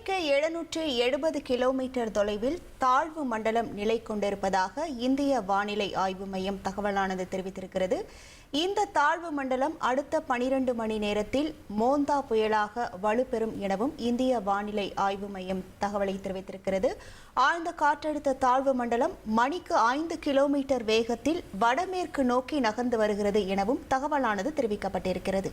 தென்மேற்கு 770 கிலோமீட்டர் தொலைவில் தாழ்வு மண்டலம் நிலை கொண்டிருப்பதாக இந்திய வானிலை ஆய்வு மையம் தகவலானது தெரிவித்திருக்கிறது. இந்த தாழ்வு மண்டலம் அடுத்த 12 மணி நேரத்தில் மோந்தா புயலாக வலுப்பெறும் எனவும் இந்திய வானிலை ஆய்வு மையம் தகவலை தெரிவித்திருக்கிறது. ஆழ்ந்த காற்றழுத்த தாழ்வு மண்டலம் மணிக்கு 5 கிலோமீட்டர் வேகத்தில் வடமேற்கு நோக்கி நகர்ந்து வருகிறது எனவும் தகவலானது தெரிவிக்கப்பட்டிருக்கிறது.